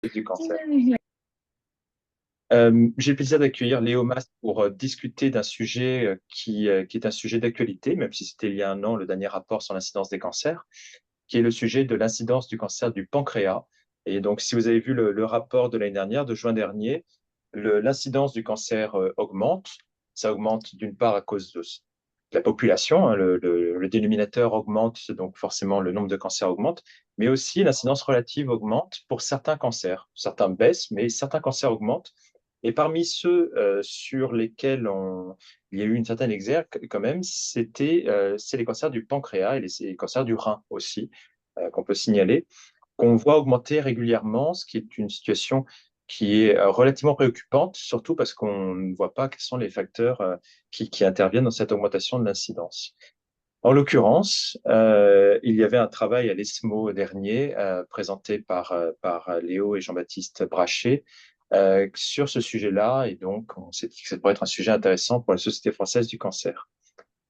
du cancer. J'ai le plaisir d'accueillir Léo Mas pour discuter d'un sujet qui est un sujet d'actualité, même si c'était il y a un an le dernier rapport sur l'incidence des cancers, qui est le sujet de l'incidence du cancer du pancréas. Et donc, si vous avez vu le rapport de l'année dernière, de juin dernier, l'incidence du cancer augmente. Ça augmente d'une part à cause de la population, hein, le dénominateur augmente, donc forcément le nombre de cancers augmente, mais aussi l'incidence relative augmente pour certains cancers. Certains baissent, mais certains cancers augmentent. Et parmi ceux sur lesquels il y a eu une certaine exergue quand même, c'est les cancers du pancréas et les cancers du rein aussi, qu'on peut signaler, qu'on voit augmenter régulièrement, ce qui est une situation qui est relativement préoccupante, surtout parce qu'on ne voit pas quels sont les facteurs qui interviennent dans cette augmentation de l'incidence. En l'occurrence, il y avait un travail à l'ESMO dernier, présenté par Léo et Jean-Baptiste Brachet, sur ce sujet-là, et donc on s'est dit que ça pourrait être un sujet intéressant pour la Société française du cancer.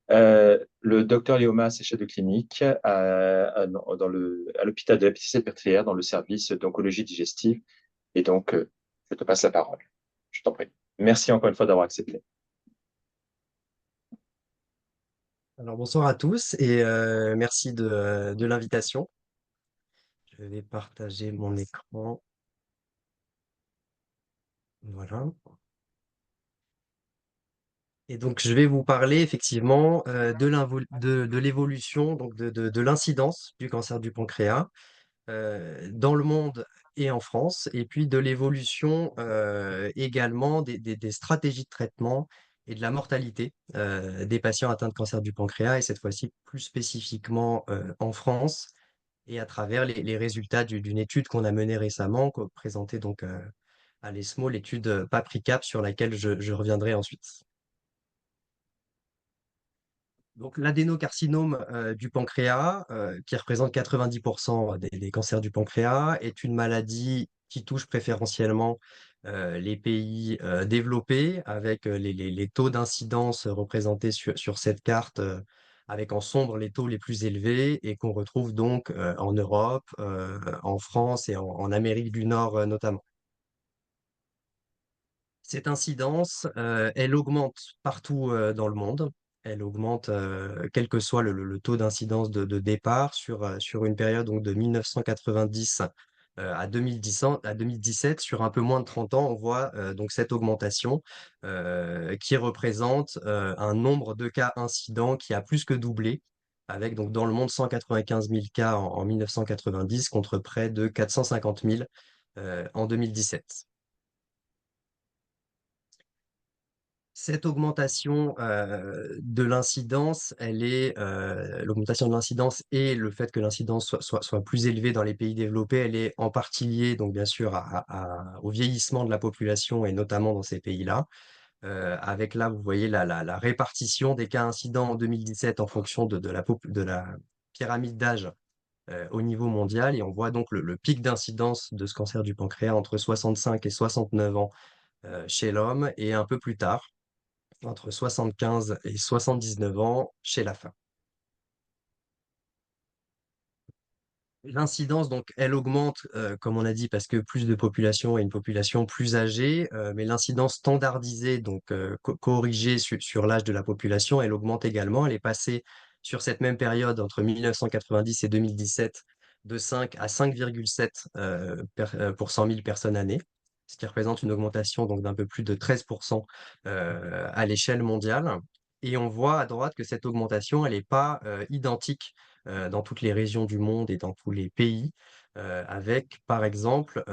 Le docteur Léo Mas est chef de clinique à l'hôpital de la Pitié-Salpêtrière dans le service d'oncologie digestive, et donc je te passe la parole. Je t'en prie. Merci encore une fois d'avoir accepté. Alors bonsoir à tous et merci de l'invitation. Je vais partager mon écran. Voilà. Et donc je vais vous parler effectivement de l'évolution, donc de l'incidence du cancer du pancréas dans le monde et en France, et puis de l'évolution également des stratégies de traitement et de la mortalité des patients atteints de cancer du pancréas, et cette fois-ci plus spécifiquement en France et à travers les résultats d'une étude qu'on a menée récemment, présentée donc à l'ESMO, l'étude PapriCap, sur laquelle je reviendrai ensuite. Donc l'adénocarcinome du pancréas, qui représente 90% des cancers du pancréas, est une maladie qui touche préférentiellement les pays développés, avec les taux d'incidence représentés sur cette carte, avec en sombre les taux les plus élevés, et qu'on retrouve donc en Europe, en France et en Amérique du Nord notamment. Cette incidence, elle augmente partout dans le monde. Elle augmente quel que soit le taux d'incidence de départ sur une période donc, de 1990 à 2017. Sur un peu moins de 30 ans, on voit donc cette augmentation qui représente un nombre de cas incidents qui a plus que doublé, avec donc dans le monde 195 000 cas en 1990 contre près de 450 000 en 2017. Cette augmentation de l'incidence, l'augmentation de l'incidence et le fait que l'incidence soit plus élevée dans les pays développés, elle est en partie liée, donc bien sûr, au vieillissement de la population, et notamment dans ces pays-là. Avec là, vous voyez la répartition des cas incidents en 2017 en fonction de la pyramide d'âge au niveau mondial. Et on voit donc le pic d'incidence de ce cancer du pancréas entre 65 et 69 ans chez l'homme, et un peu plus tard, entre 75 et 79 ans chez la femme. L'incidence, donc, elle augmente, comme on a dit, parce que plus de population et une population plus âgée, mais l'incidence standardisée, donc corrigée sur l'âge de la population, elle augmente également. Elle est passée sur cette même période, entre 1990 et 2017, de 5 à 5,7 pour 100 000 personnes années, ce qui représente une augmentation donc d'un peu plus de 13% à l'échelle mondiale. Et on voit à droite que cette augmentation, elle n'est pas identique dans toutes les régions du monde et dans tous les pays, avec par exemple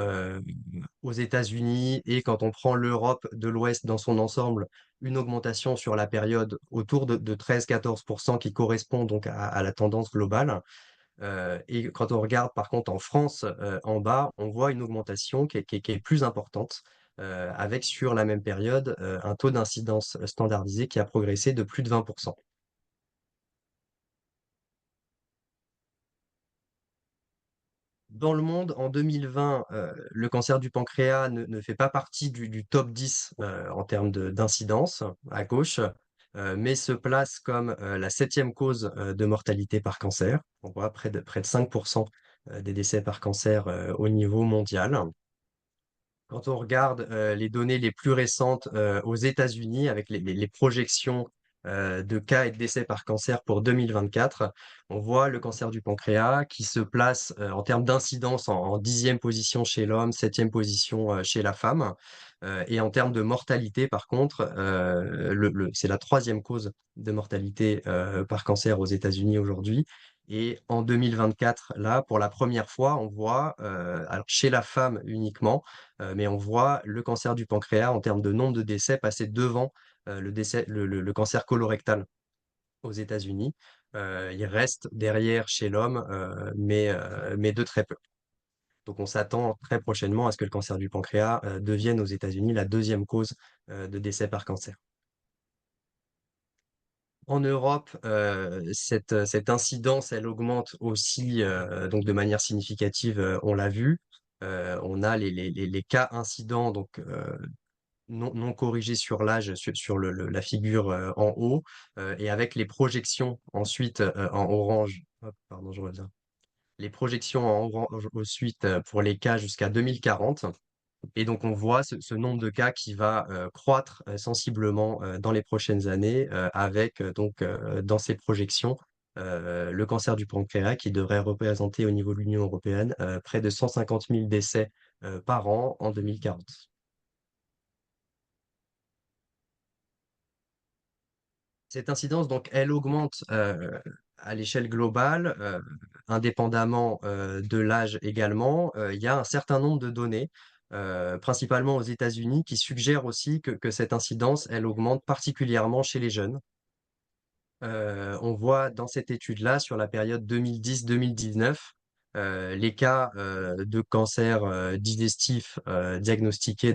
aux États-Unis, et quand on prend l'Europe de l'Ouest dans son ensemble, une augmentation sur la période autour de 13-14%, qui correspond donc à la tendance globale. Et quand on regarde par contre en France, en bas, on voit une augmentation qui est plus importante, avec sur la même période un taux d'incidence standardisé qui a progressé de plus de 20%. Dans le monde, en 2020, le cancer du pancréas ne fait pas partie du top 10 en termes d'incidence à gauche, mais se place comme la septième cause de mortalité par cancer. On voit près de 5% des décès par cancer au niveau mondial. Quand on regarde les données les plus récentes aux États-Unis avec les projections de cas et de décès par cancer pour 2024, on voit le cancer du pancréas qui se place en termes d'incidence en 10e position chez l'homme, 7e position chez la femme. Et en termes de mortalité, par contre, c'est la troisième cause de mortalité par cancer aux États-Unis aujourd'hui. Et en 2024, là, pour la première fois, on voit, alors chez la femme uniquement, mais on voit le cancer du pancréas en termes de nombre de décès passer devant le cancer colorectal aux États-Unis. Il reste derrière chez l'homme, mais de très peu. Donc on s'attend très prochainement à ce que le cancer du pancréas devienne aux États-Unis la deuxième cause de décès par cancer. En Europe, cette incidence, elle augmente aussi donc de manière significative, on l'a vu. On a les cas incidents donc non corrigés sur l'âge, sur la figure en haut, et avec les projections ensuite en orange. Hop, pardon, je reviens. Les projections en orange ensuite pour les cas jusqu'à 2040. Et donc, on voit ce nombre de cas qui va croître sensiblement dans les prochaines années, avec donc dans ces projections le cancer du pancréas qui devrait représenter au niveau de l'Union européenne près de 150 000 décès par an en 2040. Cette incidence, donc, elle augmente à l'échelle globale, indépendamment de l'âge également. Il y a un certain nombre de données, principalement aux États-Unis, qui suggèrent aussi que cette incidence, elle augmente particulièrement chez les jeunes. On voit dans cette étude-là, sur la période 2010-2019, les cas de cancer digestif diagnostiqués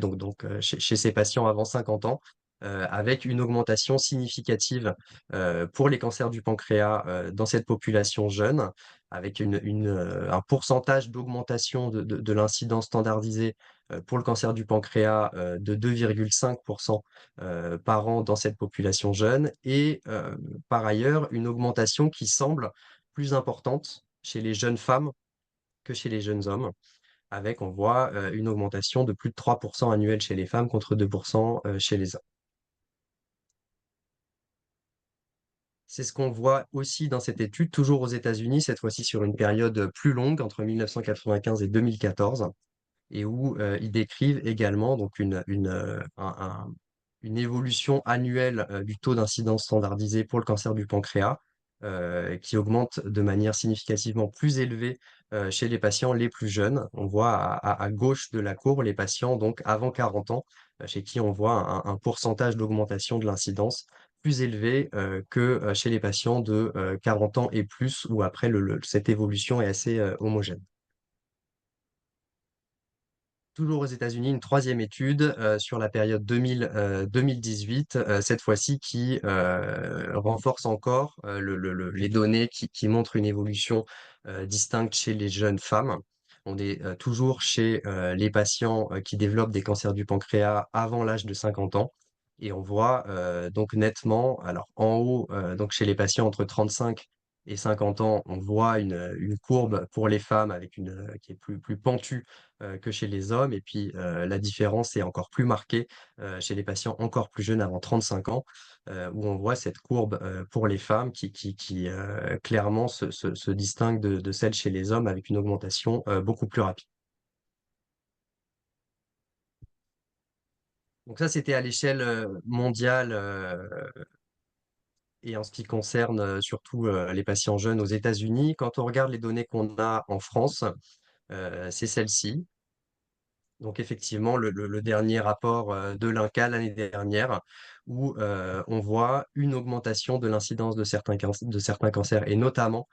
chez ces patients avant 50 ans, avec une augmentation significative pour les cancers du pancréas dans cette population jeune, avec un pourcentage d'augmentation de l'incidence standardisée pour le cancer du pancréas de 2,5% par an dans cette population jeune et par ailleurs une augmentation qui semble plus importante chez les jeunes femmes que chez les jeunes hommes, avec, on voit, une augmentation de plus de 3% annuelle chez les femmes contre 2% chez les hommes. C'est ce qu'on voit aussi dans cette étude, toujours aux États-Unis, cette fois-ci sur une période plus longue, entre 1995 et 2014, et où ils décrivent également donc une évolution annuelle du taux d'incidence standardisé pour le cancer du pancréas, qui augmente de manière significativement plus élevée chez les patients les plus jeunes. On voit à gauche de la courbe les patients donc avant 40 ans, chez qui on voit un pourcentage d'augmentation de l'incidence plus élevé que chez les patients de 40 ans et plus, où après cette évolution est assez homogène. Toujours aux États-Unis, une troisième étude sur la période 2000-2018, cette fois-ci qui renforce encore les données qui montrent une évolution distincte chez les jeunes femmes. On est toujours chez les patients qui développent des cancers du pancréas avant l'âge de 50 ans. Et on voit donc nettement, alors en haut, donc chez les patients entre 35 et 50 ans, on voit une courbe pour les femmes avec qui est plus pentue que chez les hommes. Et puis, la différence est encore plus marquée chez les patients encore plus jeunes, avant 35 ans, où on voit cette courbe pour les femmes qui clairement se distingue de celle chez les hommes avec une augmentation beaucoup plus rapide. Donc ça, c'était à l'échelle mondiale et en ce qui concerne surtout les patients jeunes aux États-Unis. Quand on regarde les données qu'on a en France, c'est celle-ci. Donc effectivement, le dernier rapport de l'INCa l'année dernière, où on voit une augmentation de l'incidence de certains cancers, et notamment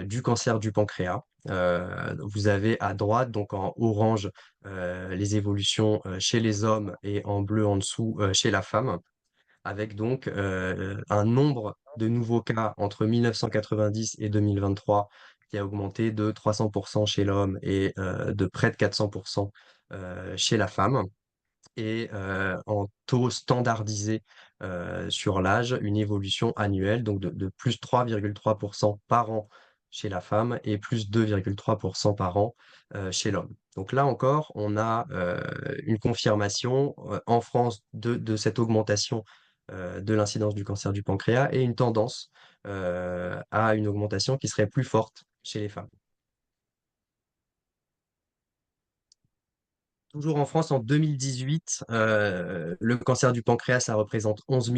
du cancer du pancréas. Vous avez à droite, donc en orange, les évolutions chez les hommes, et en bleu en dessous chez la femme, avec donc un nombre de nouveaux cas entre 1990 et 2023 qui a augmenté de 300% chez l'homme et de près de 400% chez la femme. Et en taux standardisé sur l'âge, une évolution annuelle donc de plus 3,3% par an chez la femme et plus 2,3% par an chez l'homme. Donc là encore, on a une confirmation en France de cette augmentation de l'incidence du cancer du pancréas et une tendance à une augmentation qui serait plus forte chez les femmes. Toujours en France, en 2018, le cancer du pancréas, ça représente 11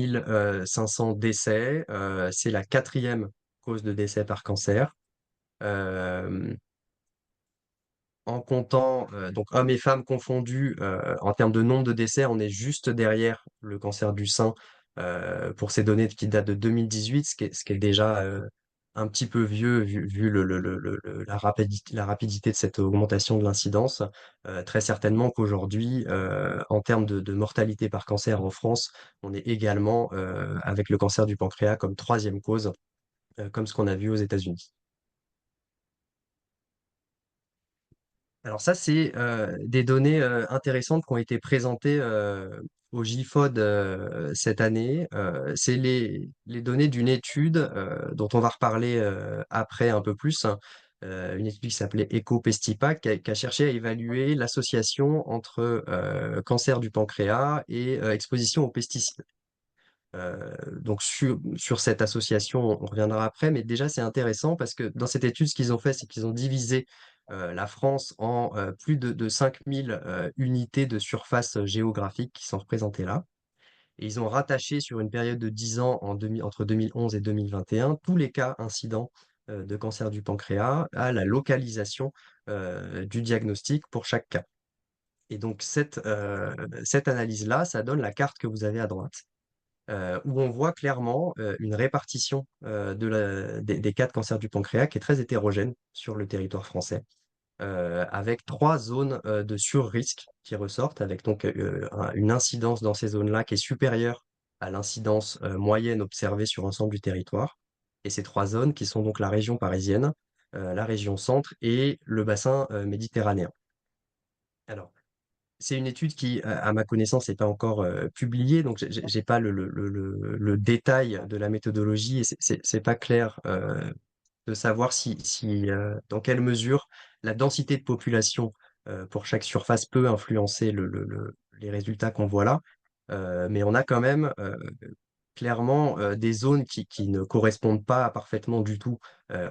500 décès. C'est la quatrième cause de décès par cancer. Euh, En comptant donc hommes et femmes confondus, en termes de nombre de décès, on est juste derrière le cancer du sein pour ces données qui datent de 2018, ce qui est déjà un petit peu vieux vu la rapidité de cette augmentation de l'incidence. Très certainement qu'aujourd'hui, en termes de mortalité par cancer en France, on est également avec le cancer du pancréas comme troisième cause, comme ce qu'on a vu aux États-Unis. Alors ça, c'est des données intéressantes qui ont été présentées au GIFOD cette année. C'est les données d'une étude dont on va reparler après un peu plus, hein. Une étude qui s'appelait EcoPestipa, qui a cherché à évaluer l'association entre cancer du pancréas et exposition aux pesticides. Donc sur cette association, on reviendra après, mais déjà c'est intéressant parce que dans cette étude, ce qu'ils ont fait, c'est qu'ils ont divisé la France en plus de 5000 unités de surface géographique qui sont représentées là. Et ils ont rattaché sur une période de 10 ans entre 2011 et 2021 tous les cas incidents de cancer du pancréas à la localisation du diagnostic pour chaque cas. Et donc cette analyse-là, ça donne la carte que vous avez à droite où on voit clairement une répartition des cas de cancer du pancréas qui est très hétérogène sur le territoire français, avec trois zones de surrisque qui ressortent, avec donc une incidence dans ces zones-là qui est supérieure à l'incidence moyenne observée sur l'ensemble du territoire. Et ces trois zones qui sont donc la région parisienne, la région centre et le bassin méditerranéen. Alors, c'est une étude qui, à ma connaissance, n'est pas encore publiée, donc j'ai pas le détail de la méthodologie et c'est pas clair de savoir dans quelle mesure la densité de population pour chaque surface peut influencer les résultats qu'on voit là. Mais on a quand même clairement des zones qui ne correspondent pas parfaitement du tout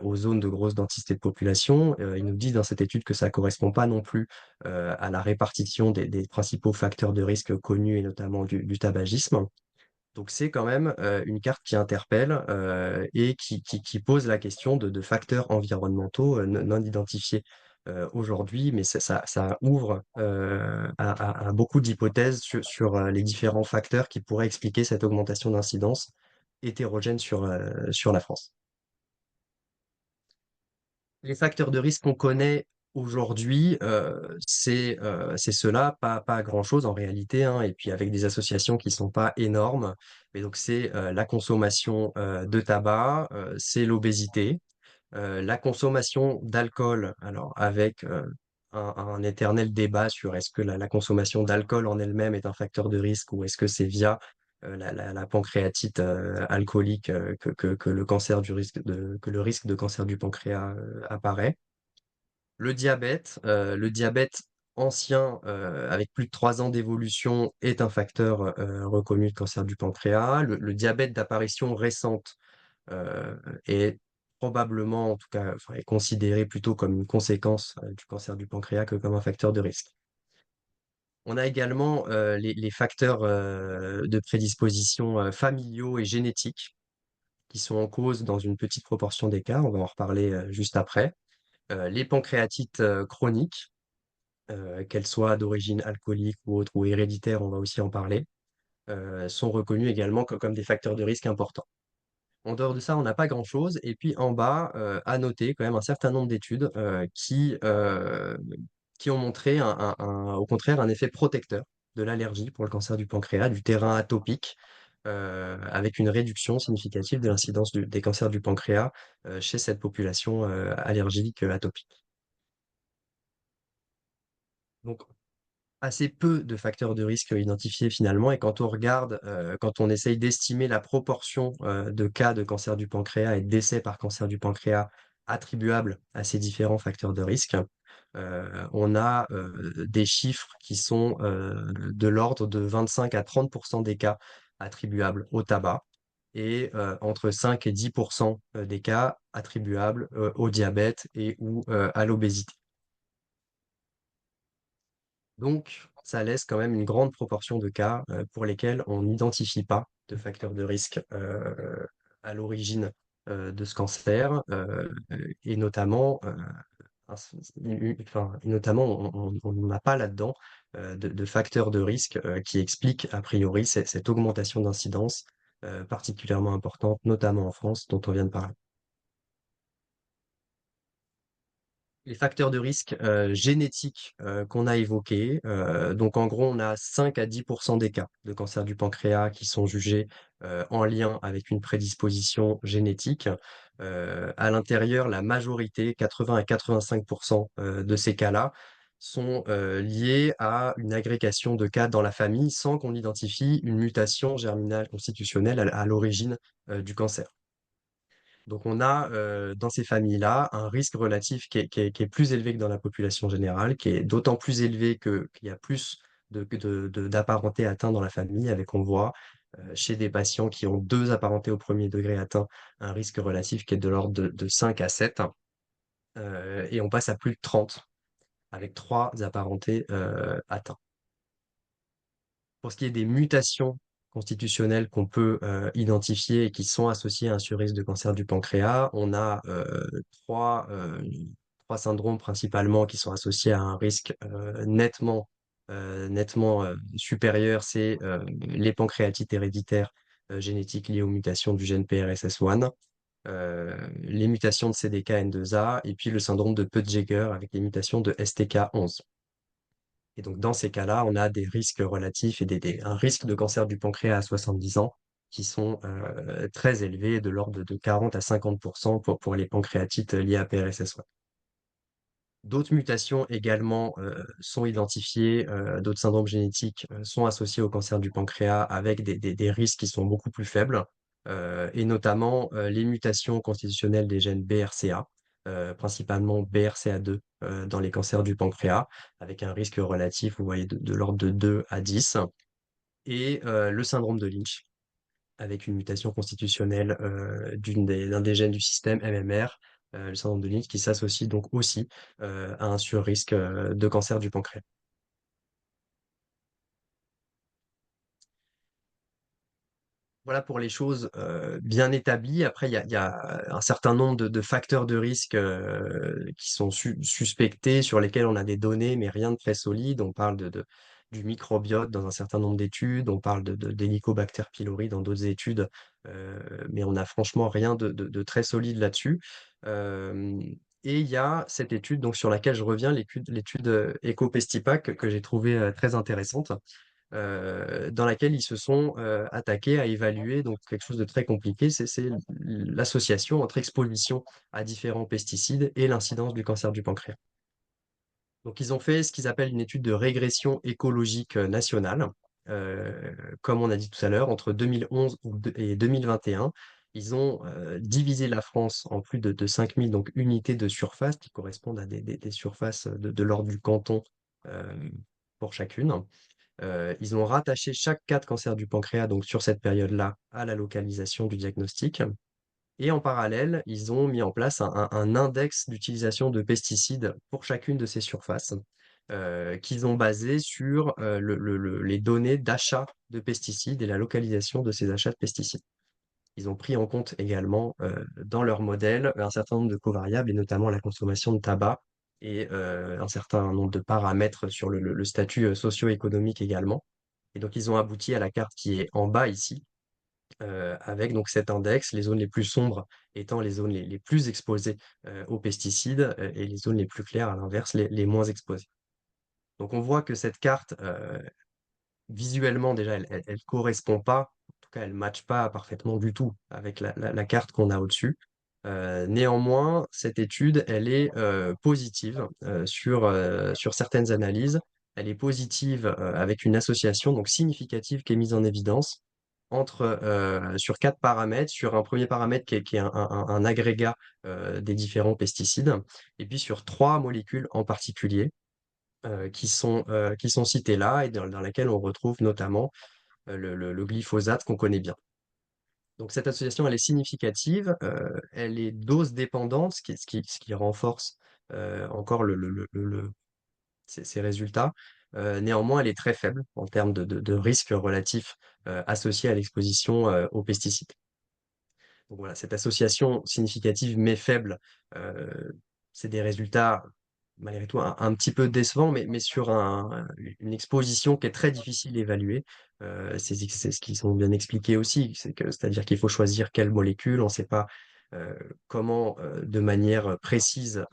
aux zones de grosse densité de population. Ils nous disent dans cette étude que ça ne correspond pas non plus à la répartition des principaux facteurs de risque connus et notamment du tabagisme. Donc c'est quand même une carte qui interpelle et qui pose la question de facteurs environnementaux non identifiés aujourd'hui, mais ça ouvre à beaucoup d'hypothèses sur les différents facteurs qui pourraient expliquer cette augmentation d'incidence hétérogène sur la France. Les facteurs de risque qu'on connaît aujourd'hui, c'est ceux-là, pas grand-chose en réalité, hein, et puis avec des associations qui sont pas énormes. Mais donc c'est la consommation de tabac, c'est l'obésité, la consommation d'alcool, alors avec un éternel débat sur est-ce que la consommation d'alcool en elle-même est un facteur de risque ou est-ce que c'est via la pancréatite alcoolique que que le risque de cancer du pancréas apparaît. Le diabète ancien avec plus de 3 ans d'évolution est un facteur reconnu de cancer du pancréas. Le diabète d'apparition récente euh, est probablement, en tout cas, enfin, est considéré plutôt comme une conséquence du cancer du pancréas que comme un facteur de risque. On a également les facteurs de prédisposition familiaux et génétiques qui sont en cause dans une petite proportion des cas. On va en reparler juste après. Les pancréatites chroniques, qu'elles soient d'origine alcoolique ou autre ou héréditaire, on va aussi en parler, sont reconnus également comme des facteurs de risque importants. En dehors de ça, on n'a pas grand-chose. Et puis en bas, à noter quand même un certain nombre d'études qui ont montré au contraire un effet protecteur de l'allergie pour le cancer du pancréas, du terrain atopique, avec une réduction significative de l'incidence des cancers du pancréas chez cette population allergique atopique. Donc, assez peu de facteurs de risque identifiés finalement. Et quand on regarde, quand on essaye d'estimer la proportion de cas de cancer du pancréas et de décès par cancer du pancréas attribuables à ces différents facteurs de risque. On a des chiffres qui sont de l'ordre de 25 à 30% des cas attribuables au tabac et entre 5 et 10% des cas attribuables au diabète et ou à l'obésité. Donc, ça laisse quand même une grande proportion de cas pour lesquels on n'identifie pas de facteurs de risque à l'origine de ce cancer, et notamment, enfin, et notamment on n'a pas là-dedans de facteurs de risque qui expliquent a priori cette augmentation d'incidence particulièrement importante, notamment en France, dont on vient de parler. Les facteurs de risque génétiques qu'on a évoqués, donc en gros, on a 5 à 10% des cas de cancer du pancréas qui sont jugés en lien avec une prédisposition génétique. À l'intérieur, la majorité, 80 à 85% de ces cas-là, sont liés à une agrégation de cas dans la famille sans qu'on identifie une mutation germinale constitutionnelle à l'origine du cancer. Donc on a dans ces familles-là un risque relatif qui est plus élevé que dans la population générale, qui est d'autant plus élevé qu'il y a plus d'apparentés atteints dans la famille, avec on voit chez des patients qui ont deux apparentés au premier degré atteints, un risque relatif qui est de l'ordre de 5 à 7, et on passe à plus de 30 avec trois apparentés atteints. Pour ce qui est des mutations constitutionnelles qu'on peut identifier et qui sont associées à un surrisque de cancer du pancréas, on a trois syndromes principalement qui sont associés à un risque nettement supérieur. C'est les pancréatites héréditaires génétiques liées aux mutations du gène PRSS1, les mutations de CDKN2A et puis le syndrome de Peutz-Jeghers avec les mutations de STK11. Et donc, dans ces cas-là, on a des risques relatifs et un risque de cancer du pancréas à 70 ans qui sont très élevés, de l'ordre de 40 à 50% pour les pancréatites liées à PRSS1. D'autres mutations également sont identifiées, d'autres syndromes génétiques sont associés au cancer du pancréas avec des risques qui sont beaucoup plus faibles, et notamment les mutations constitutionnelles des gènes BRCA, principalement BRCA2 dans les cancers du pancréas, avec un risque relatif, vous voyez, de l'ordre de 2 à 10, et le syndrome de Lynch, avec une mutation constitutionnelle d'un des gènes du système MMR, le syndrome de Lynch, qui s'associe donc aussi à un surrisque de cancer du pancréas. Voilà pour les choses bien établies. Après, il y a un certain nombre de facteurs de risque qui sont suspectés, sur lesquels on a des données, mais rien de très solide. On parle du microbiote dans un certain nombre d'études, on parle d'Helicobacter pylori dans d'autres études, mais on n'a franchement rien de très solide là-dessus. Euh, et il y a cette étude donc, sur laquelle je reviens, l'étude EcoPestipac, que j'ai trouvée très intéressante, dans laquelle ils se sont attaqués à évaluer donc quelque chose de très compliqué, c'est l'association entre exposition à différents pesticides et l'incidence du cancer du pancréas. Donc ils ont fait ce qu'ils appellent une étude de régression écologique nationale. Comme on a dit tout à l'heure, entre 2011 et 2021, ils ont divisé la France en plus de 5000 donc, unités de surface qui correspondent à des surfaces de l'ordre du canton pour chacune. Ils ont rattaché chaque cas de cancer du pancréas, donc sur cette période-là, à la localisation du diagnostic. Et en parallèle, ils ont mis en place un index d'utilisation de pesticides pour chacune de ces surfaces, qu'ils ont basé sur les données d'achat de pesticides et la localisation de ces achats de pesticides. Ils ont pris en compte également dans leur modèle un certain nombre de covariables, et notamment la consommation de tabac et un certain nombre de paramètres sur le statut socio-économique également. Et donc, ils ont abouti à la carte qui est en bas ici, avec donc cet index, les zones les plus sombres étant les zones les plus exposées aux pesticides, et les zones les plus claires, à l'inverse, les moins exposées. Donc, on voit que cette carte, visuellement, déjà, elle correspond pas, en tout cas, elle matche pas parfaitement du tout avec la carte qu'on a au-dessus. Néanmoins, cette étude, elle est positive sur certaines analyses. Elle est positive avec une association donc significative qui est mise en évidence sur 4 paramètres, sur un premier paramètre qui est un agrégat des différents pesticides, et puis sur 3 molécules en particulier qui sont citées là et dans laquelle on retrouve notamment le glyphosate qu'on connaît bien. Donc cette association, elle est significative, elle est dose dépendante, ce qui renforce encore ces résultats. Néanmoins, elle est très faible en termes de risques relatifs associés à l'exposition aux pesticides. Donc voilà, cette association significative mais faible, euh, c'est des résultats malgré tout un petit peu décevants, mais sur une exposition qui est très difficile à évaluer. C'est ce qu'ils ont bien expliqué aussi, c'est-à-dire qu'il faut choisir quelle molécule, on ne sait pas comment de manière précise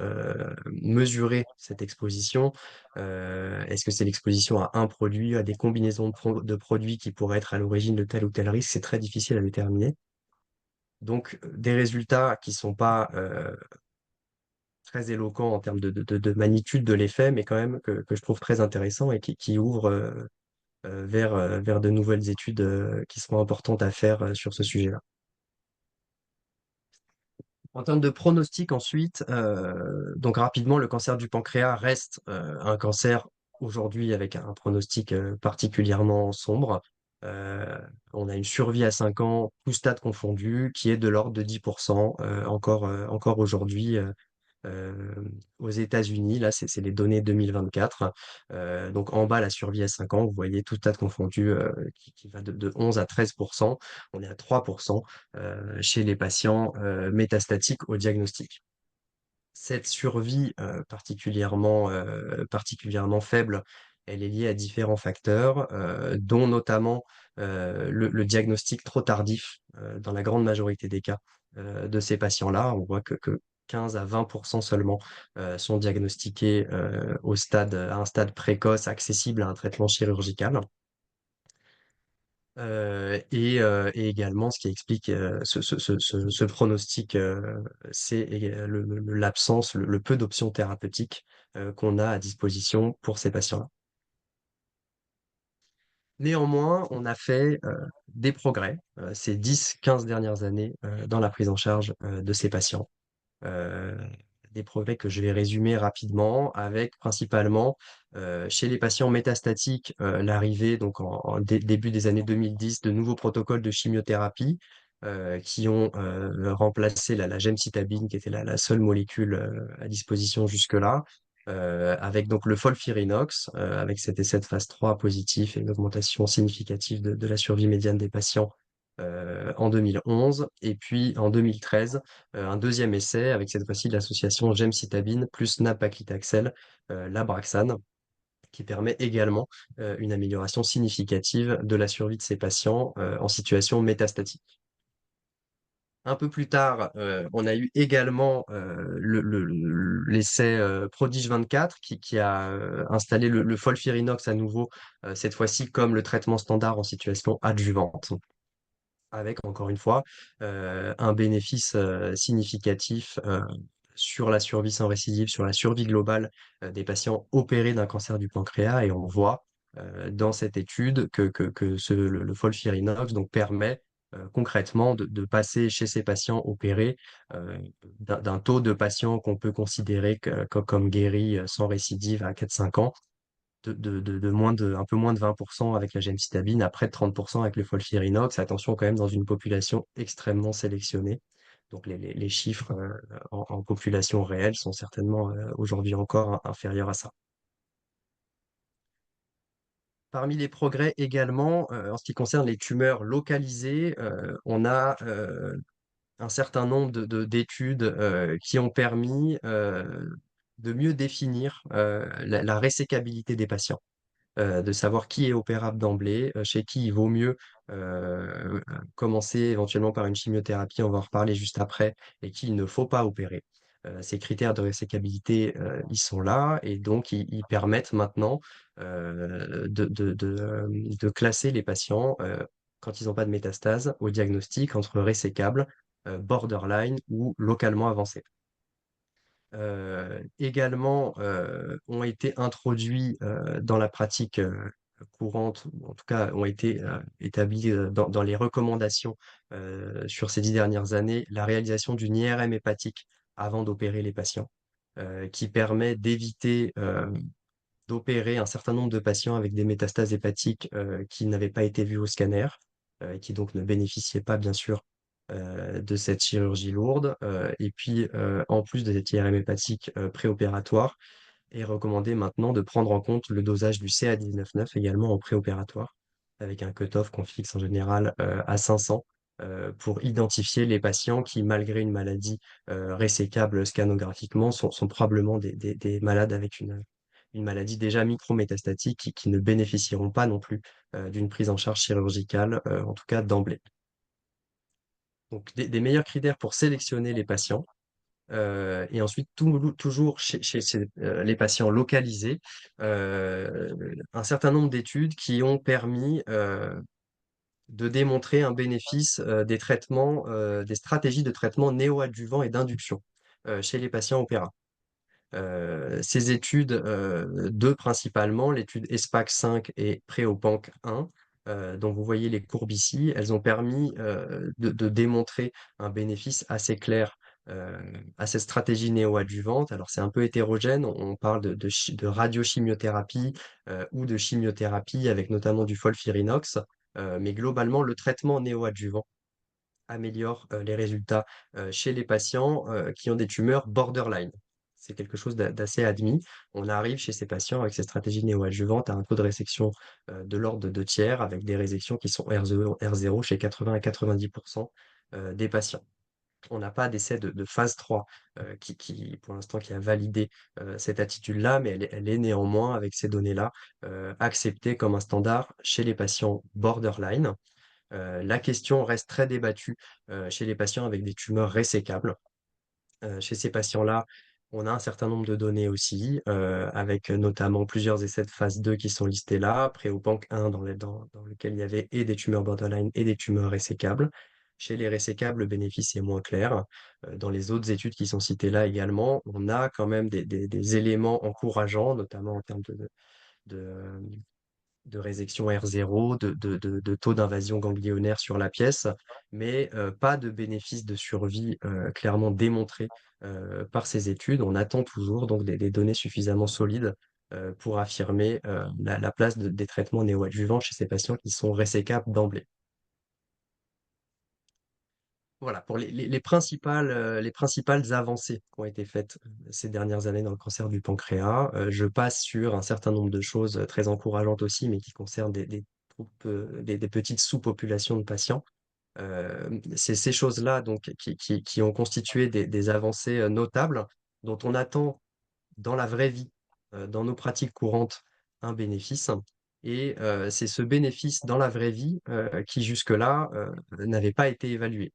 mesurer cette exposition. Est-ce que c'est l'exposition à un produit, à des combinaisons de produits qui pourraient être à l'origine de tel ou tel risque? C'est très difficile à déterminer. Donc, des résultats qui sont pas très éloquents en termes de magnitude de l'effet, mais quand même que je trouve très intéressants et qui ouvrent vers de nouvelles études qui seront importantes à faire sur ce sujet-là. En termes de pronostic ensuite, donc rapidement, le cancer du pancréas reste un cancer aujourd'hui avec un pronostic particulièrement sombre. Euh, on a une survie à 5 ans, tout stade confondu, qui est de l'ordre de 10% encore aujourd'hui euh, aux États-Unis. Là, c'est les données 2024. Donc en bas, la survie à 5 ans, vous voyez tout stade confondu qui va de 11 à 13%. On est à 3% chez les patients métastatiques au diagnostic. Cette survie particulièrement faible, elle est liée à différents facteurs, dont notamment le diagnostic trop tardif dans la grande majorité des cas de ces patients-là. On voit que 15 à 20% seulement sont diagnostiqués à un stade précoce, accessible à un traitement chirurgical. Et également, ce qui explique ce pronostic, c'est l'absence, le peu d'options thérapeutiques qu'on a à disposition pour ces patients-là. Néanmoins, on a fait des progrès ces 10-15 dernières années dans la prise en charge de ces patients. Euh, des progrès que je vais résumer rapidement avec principalement chez les patients métastatiques l'arrivée donc début des années 2010 de nouveaux protocoles de chimiothérapie qui ont remplacé la gemcitabine qui était la seule molécule à disposition jusque-là avec donc le FOLFIRINOX avec cet essai de phase 3 positif et une augmentation significative de la survie médiane des patients en 2011 et puis en 2013 un deuxième essai avec cette fois-ci l'association gemcitabine plus nab-paclitaxel, l'Abraxane, qui permet également une amélioration significative de la survie de ces patients en situation métastatique. Un peu plus tard, on a eu également l'essai Prodige 24 qui a installé le FOLFIRINOX à nouveau, cette fois-ci comme le traitement standard en situation adjuvante avec, encore une fois, un bénéfice significatif sur la survie sans récidive, sur la survie globale des patients opérés d'un cancer du pancréas. Et on voit dans cette étude que le FOLFIRINOX donc, permet concrètement de passer chez ces patients opérés d'un taux de patients qu'on peut considérer comme guéris sans récidive à 4-5 ans un peu moins de 20% avec la gemcitabine, à près de 30% avec le FOLFIRINOX. Attention quand même dans une population extrêmement sélectionnée. Donc les chiffres en population réelle sont certainement aujourd'hui encore inférieurs à ça. Parmi les progrès également, en ce qui concerne les tumeurs localisées, on a un certain nombre d'études qui ont permis de mieux définir la résécabilité des patients. De savoir qui est opérable d'emblée, chez qui il vaut mieux commencer éventuellement par une chimiothérapie, on va en reparler juste après, et qui il ne faut pas opérer. Ces critères de résécabilité, ils sont là, et donc ils permettent maintenant de classer les patients quand ils n'ont pas de métastase au diagnostic entre résécable, borderline ou localement avancé. Également ont été introduits dans la pratique courantes, ou en tout cas ont été établies dans les recommandations sur ces 10 dernières années, la réalisation d'une IRM hépatique avant d'opérer les patients, qui permet d'éviter d'opérer un certain nombre de patients avec des métastases hépatiques qui n'avaient pas été vues au scanner, et qui donc ne bénéficiaient pas, bien sûr, de cette chirurgie lourde. Et puis, en plus de cette IRM hépatique préopératoire, est recommandé maintenant de prendre en compte le dosage du CA 19-9 également en préopératoire, avec un cut-off qu'on fixe en général à 500 pour identifier les patients qui, malgré une maladie résécable scanographiquement, sont probablement des malades avec une maladie déjà micrométastatique qui ne bénéficieront pas non plus d'une prise en charge chirurgicale, en tout cas d'emblée. Donc, des meilleurs critères pour sélectionner les patients. Et ensuite, toujours chez les patients localisés, un certain nombre d'études qui ont permis de démontrer un bénéfice des traitements, des stratégies de traitement néoadjuvant et d'induction chez les patients opéra. Ces études, deux principalement, l'étude ESPAC 5 et PREOPANC 1, dont vous voyez les courbes ici, elles ont permis de démontrer un bénéfice assez clair euh, à cette stratégie néoadjuvante. Alors c'est un peu hétérogène, on parle de radiochimiothérapie ou de chimiothérapie avec notamment du FOLFIRINOX, mais globalement le traitement néoadjuvant améliore les résultats chez les patients qui ont des tumeurs borderline. C'est quelque chose d'assez admis. On arrive chez ces patients avec ces stratégies néoadjuvantes à un taux de résection de l'ordre de 2 tiers, avec des résections qui sont R0 chez 80 à 90% des patients. On n'a pas d'essai de phase 3 pour l'instant, qui a validé cette attitude-là, mais elle est néanmoins, avec ces données-là, acceptée comme un standard chez les patients borderline. La question reste très débattue chez les patients avec des tumeurs résécables. Chez ces patients-là, on a un certain nombre de données aussi, avec notamment plusieurs essais de phase 2 qui sont listés là, PREOPANC 1 dans lequel il y avait et des tumeurs borderline et des tumeurs résécables. Chez les résécables, le bénéfice est moins clair. Dans les autres études qui sont citées là également, on a quand même des éléments encourageants, notamment en termes de, de résection R0, de taux d'invasion ganglionnaire sur la pièce, mais pas de bénéfice de survie clairement démontré par ces études. On attend toujours donc des données suffisamment solides pour affirmer la place des traitements néoadjuvants chez ces patients qui sont résécables d'emblée. Voilà, pour les principales avancées qui ont été faites ces dernières années dans le cancer du pancréas. Je passe sur un certain nombre de choses très encourageantes aussi, mais qui concernent des petites sous-populations de patients. C'est ces choses-là donc qui ont constitué des avancées notables dont on attend dans la vraie vie, dans nos pratiques courantes, un bénéfice. Et c'est ce bénéfice dans la vraie vie qui jusque-là n'avait pas été évalué.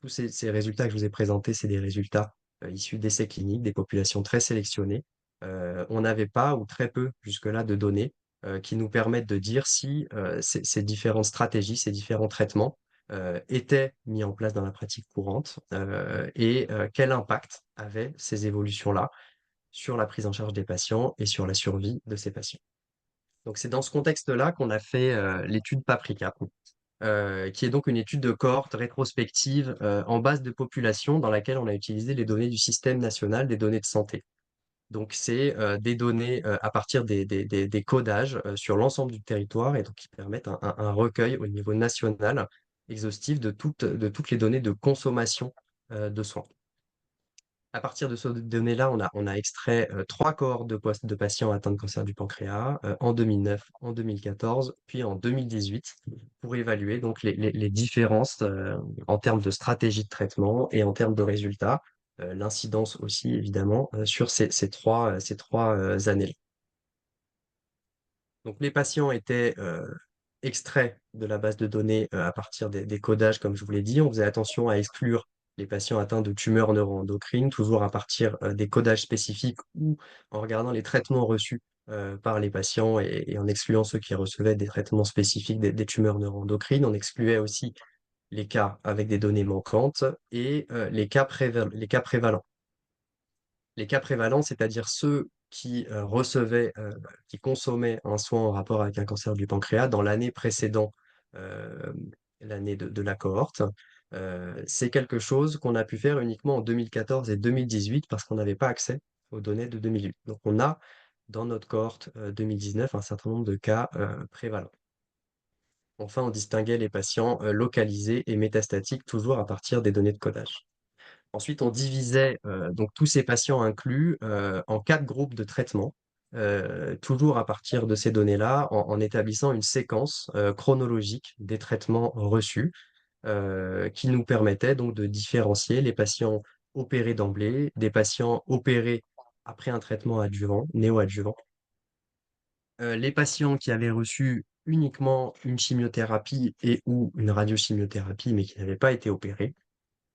Tous ces résultats que je vous ai présentés, c'est des résultats issus d'essais cliniques, des populations très sélectionnées. On n'avait pas ou très peu jusque-là de données qui nous permettent de dire si ces différentes stratégies, ces différents traitements étaient mis en place dans la pratique courante et quel impact avaient ces évolutions-là sur la prise en charge des patients et sur la survie de ces patients. Donc c'est dans ce contexte-là qu'on a fait l'étude Paprika, qui est donc une étude de cohorte rétrospective en base de population dans laquelle on a utilisé les données du système national des données de santé. Donc c'est des données à partir des codages sur l'ensemble du territoire et donc qui permettent un recueil au niveau national exhaustif de toutes les données de consommation de soins. À partir de ces données-là, on a extrait 3 cohortes de patients atteints de cancer du pancréas en 2009, en 2014, puis en 2018, pour évaluer donc les différences en termes de stratégie de traitement et en termes de résultats, l'incidence aussi évidemment sur ces trois années-là. Donc les patients étaient extraits de la base de données à partir des codages, comme je vous l'ai dit. On faisait attention à exclure les patients atteints de tumeurs neuroendocrines, toujours à partir des codages spécifiques ou en regardant les traitements reçus par les patients et en excluant ceux qui recevaient des traitements spécifiques des tumeurs neuroendocrines. On excluait aussi les cas avec des données manquantes et les cas prévalents. Les cas prévalents, c'est-à-dire ceux qui consommaient un soin en rapport avec un cancer du pancréas dans l'année précédant euh, l'année de la cohorte. C'est quelque chose qu'on a pu faire uniquement en 2014 et 2018 parce qu'on n'avait pas accès aux données de 2008. Donc on a dans notre cohorte 2019 un certain nombre de cas prévalents. Enfin, on distinguait les patients localisés et métastatiques toujours à partir des données de codage. Ensuite, on divisait donc tous ces patients inclus en 4 groupes de traitement, toujours à partir de ces données-là, en établissant une séquence chronologique des traitements reçus, qui nous permettait donc de différencier les patients opérés d'emblée, des patients opérés après un traitement adjuvant, néoadjuvant, les patients qui avaient reçu uniquement une chimiothérapie et ou une radiochimiothérapie, mais qui n'avaient pas été opérés,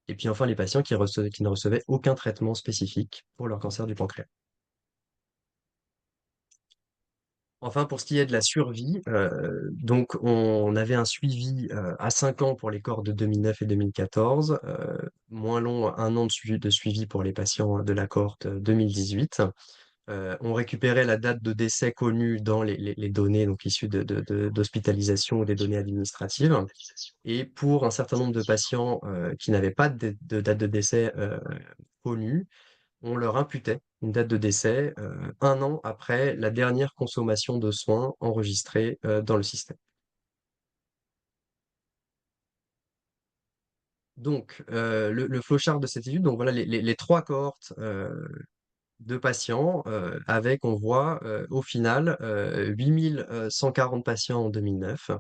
et puis enfin les patients qui ne recevaient aucun traitement spécifique pour leur cancer du pancréas. Enfin, pour ce qui est de la survie, donc on avait un suivi à 5 ans pour les cohortes de 2009 et 2014, moins long, 1 an de suivi pour les patients de la cohorte 2018. On récupérait la date de décès connue dans les données donc issues d'hospitalisation ou des données administratives. Et pour un certain nombre de patients qui n'avaient pas de date de décès connue, on leur imputait une date de décès 1 an après la dernière consommation de soins enregistrée dans le système. Donc, le flowchart de cette étude, donc voilà les 3 cohortes de patients avec, on voit au final 8140 patients en 2009,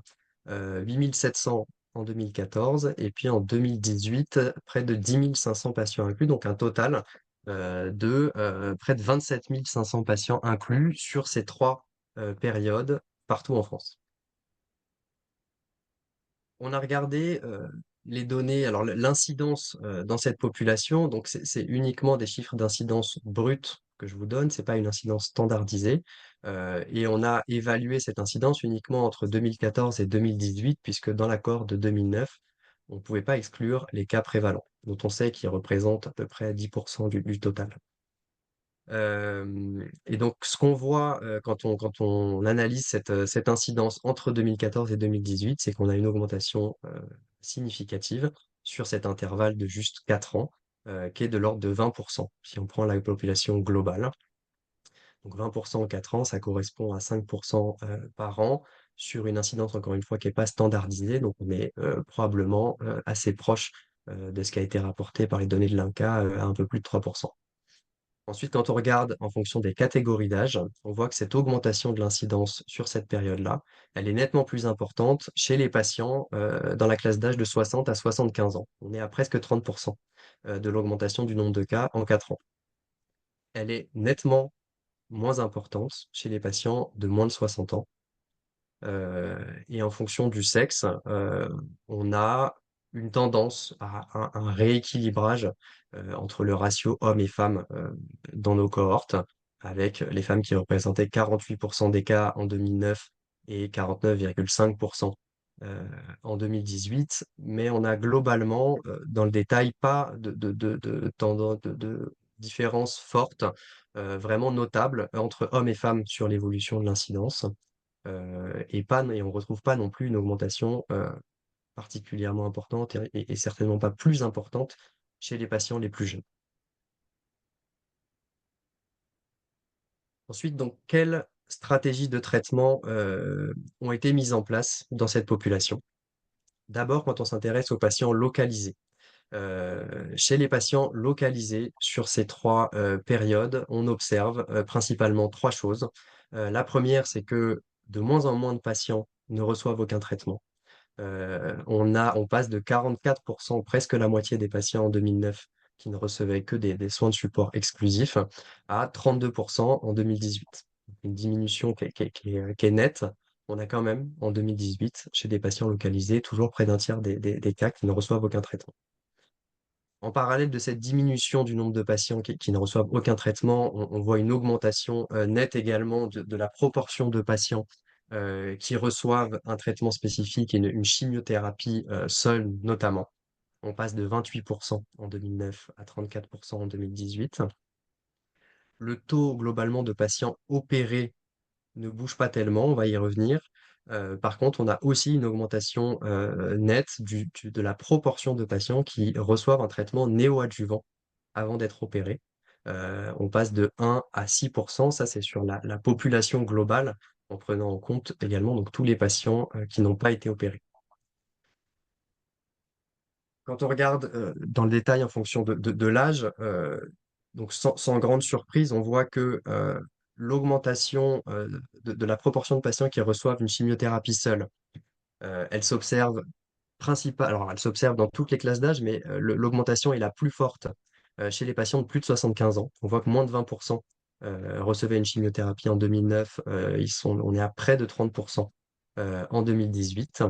8700 en 2014 et puis en 2018, près de 10 500 patients inclus, donc un total de près de 27 500 patients inclus sur ces 3 périodes partout en France. On a regardé les données, alors l'incidence dans cette population, donc c'est uniquement des chiffres d'incidence brute que je vous donne, c'est pas une incidence standardisée. Et on a évalué cette incidence uniquement entre 2014 et 2018, puisque dans l'accord de 2009, on ne pouvait pas exclure les cas prévalents, dont on sait qu'ils représentent à peu près 10% du total. Et donc, ce qu'on voit quand on analyse cette incidence entre 2014 et 2018, c'est qu'on a une augmentation significative sur cet intervalle de juste 4 ans, qui est de l'ordre de 20%, si on prend la population globale. Donc 20% en 4 ans, ça correspond à 5% par an sur une incidence, encore une fois, qui n'est pas standardisée. Donc on est probablement assez proche de ce qui a été rapporté par les données de l'INCa à un peu plus de 3%. Ensuite, quand on regarde en fonction des catégories d'âge, on voit que cette augmentation de l'incidence sur cette période-là, elle est nettement plus importante chez les patients dans la classe d'âge de 60 à 75 ans. On est à presque 30% de l'augmentation du nombre de cas en 4 ans. Elle est nettement moins importante chez les patients de moins de 60 ans. Et en fonction du sexe, on a une tendance à un rééquilibrage entre le ratio hommes et femmes dans nos cohortes, avec les femmes qui représentaient 48% des cas en 2009 et 49,5% en 2018. Mais on a globalement, dans le détail, pas de différence forte, vraiment notable entre hommes et femmes sur l'évolution de l'incidence. Et on retrouve pas non plus une augmentation particulièrement importante et certainement pas plus importante chez les patients les plus jeunes. Ensuite, donc, quelles stratégies de traitement ont été mises en place dans cette population? D'abord, quand on s'intéresse aux patients localisés. Chez les patients localisés sur ces 3 périodes, on observe principalement 3 choses. La première, c'est que de moins en moins de patients ne reçoivent aucun traitement. On passe de 44%, presque la moitié des patients en 2009 qui ne recevaient que des soins de support exclusifs, à 32% en 2018. Une diminution qui est nette. On a quand même, en 2018, chez des patients localisés, toujours près d'un tiers des cas qui ne reçoivent aucun traitement. En parallèle de cette diminution du nombre de patients qui ne reçoivent aucun traitement, on voit une augmentation nette également de la proportion de patients qui reçoivent un traitement spécifique et une chimiothérapie seule notamment. On passe de 28% en 2009 à 34% en 2018. Le taux globalement de patients opérés ne bouge pas tellement, on va y revenir. Par contre, on a aussi une augmentation nette de la proportion de patients qui reçoivent un traitement néoadjuvant avant d'être opérés. On passe de 1 à 6%, ça c'est sur la population globale, en prenant en compte également donc, tous les patients qui n'ont pas été opérés. Quand on regarde dans le détail en fonction de l'âge, donc sans grande surprise, on voit que l'augmentation de la proportion de patients qui reçoivent une chimiothérapie seule, elle s'observe alors elle s'observe dans toutes les classes d'âge, mais l'augmentation est la plus forte chez les patients de plus de 75 ans. On voit que moins de 20% recevaient une chimiothérapie en 2009, on est à près de 30% en 2018.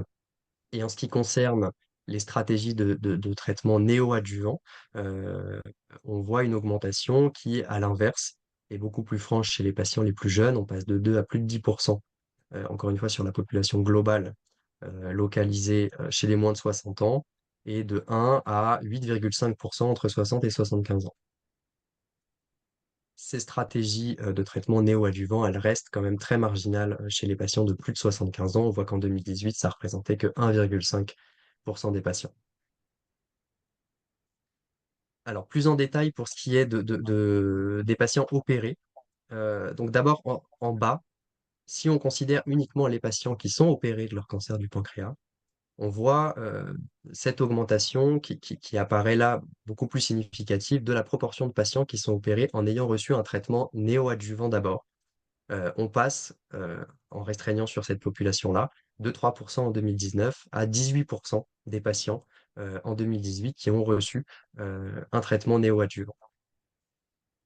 Et en ce qui concerne les stratégies de traitement néoadjuvant, euh, on voit une augmentation qui, à l'inverse, est beaucoup plus franche chez les patients les plus jeunes. On passe de 2 à plus de 10%, encore une fois, sur la population globale, localisée chez les moins de 60 ans, et de 1 à 8,5% entre 60 et 75 ans. Ces stratégies de traitement néoadjuvant, elles restent quand même très marginales chez les patients de plus de 75 ans. On voit qu'en 2018, ça représentait que 1,5% des patients. Alors, plus en détail pour ce qui est des patients opérés. Donc d'abord, en bas, si on considère uniquement les patients qui sont opérés de leur cancer du pancréas, on voit cette augmentation qui apparaît là beaucoup plus significative de la proportion de patients qui sont opérés en ayant reçu un traitement néoadjuvant d'abord. On passe, en restreignant sur cette population-là, de 3% en 2019 à 18% des patients en 2018 qui ont reçu un traitement néoadjuvant.